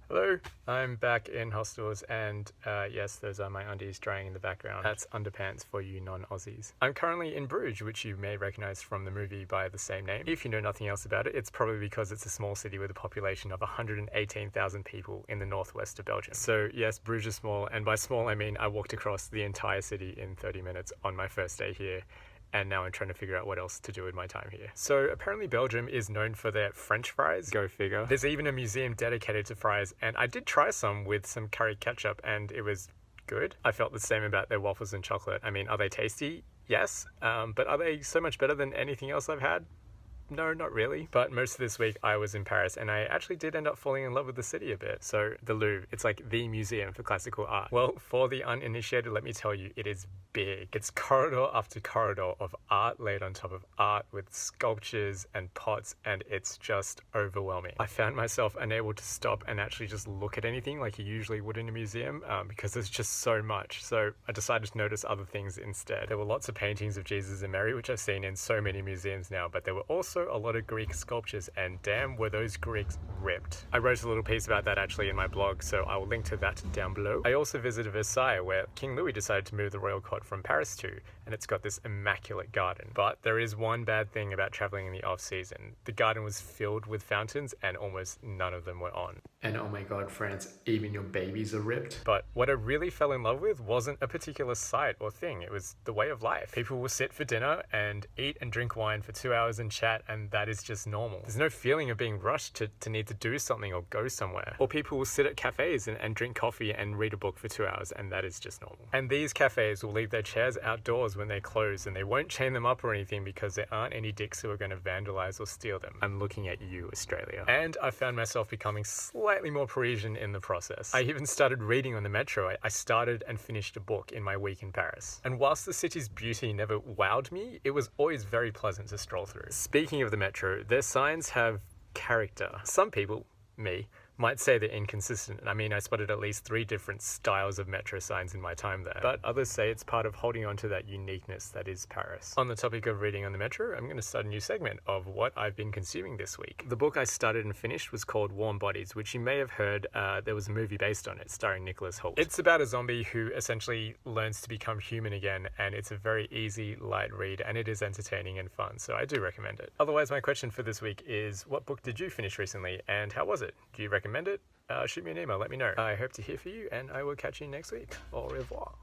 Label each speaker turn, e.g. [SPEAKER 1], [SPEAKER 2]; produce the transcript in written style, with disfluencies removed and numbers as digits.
[SPEAKER 1] Hello, I'm back in hostels and yes, those are my undies drying in the background. That's underpants for you non-Aussies. I'm currently in Bruges, which you may recognize from the movie by the same name. If you know nothing else about it, it's probably because it's a small city with a population of 118,000 people in the northwest of Belgium. So yes, Bruges is small, and by small I mean I walked across the entire city in 30 minutes on my first day here. And now I'm trying to figure out what else to do with my time here. So apparently Belgium is known for their French fries. Go figure. There's even a museum dedicated to fries, and I did try some with some curry ketchup and it was good. I felt the same about their waffles and chocolate. I mean, are they tasty? Yes. But are they so much better than anything else I've had? No, not really. But most of this week I was in Paris and I actually did end up falling in love with the city a bit. So the Louvre, it's like the museum for classical art. Well, for the uninitiated, let me tell you, it is big. It's corridor after corridor of art laid on top of art with sculptures and pots, and it's just overwhelming. I found myself unable to stop and actually just look at anything like you usually would in a museum because there's just so much. So I decided to notice other things instead. There were lots of paintings of Jesus and Mary, which I've seen in so many museums now, but there were also a lot of Greek sculptures, and damn were those Greeks ripped. I wrote a little piece about that actually in my blog, so I will link to that down below. I also visited Versailles, where King Louis decided to move the royal court from Paris to, and it's got this immaculate garden. But there is one bad thing about traveling in the off-season. The garden was filled with fountains and almost none of them were on. And oh my god, France, even your babies are ripped. But what I really fell in love with wasn't a particular sight or thing, it was the way of life. People will sit for dinner and eat and drink wine for 2 hours and chat, and that is just normal. There's no feeling of being rushed to need to do something or go somewhere. Or people will sit at cafes and drink coffee and read a book for 2 hours, and that is just normal. And these cafes will leave their chairs outdoors when they close, and they won't chain them up or anything because there aren't any dicks who are going to vandalize or steal them. I'm looking at you, Australia. And I found myself becoming slightly more Parisian in the process. I even started reading on the metro. I started and finished a book in my week in Paris. And whilst the city's beauty never wowed me, it was always very pleasant to stroll through. Speaking of the metro, their signs have character. Some people, me, might say they're inconsistent. I mean, I spotted at least 3 different styles of metro signs in my time there. But others say it's part of holding on to that uniqueness that is Paris. On the topic of reading on the metro, I'm going to start a new segment of what I've been consuming this week. The book I started and finished was called Warm Bodies, which you may have heard there was a movie based on it, starring Nicholas Hoult. It's about a zombie who essentially learns to become human again, and it's a very easy, light read, and it is entertaining and fun, so I do recommend it. Otherwise, my question for this week is, what book did you finish recently, and how was it? Do you recommend it? Shoot me an email, let me know. I hope to hear from you, and I will catch you next week. Au revoir.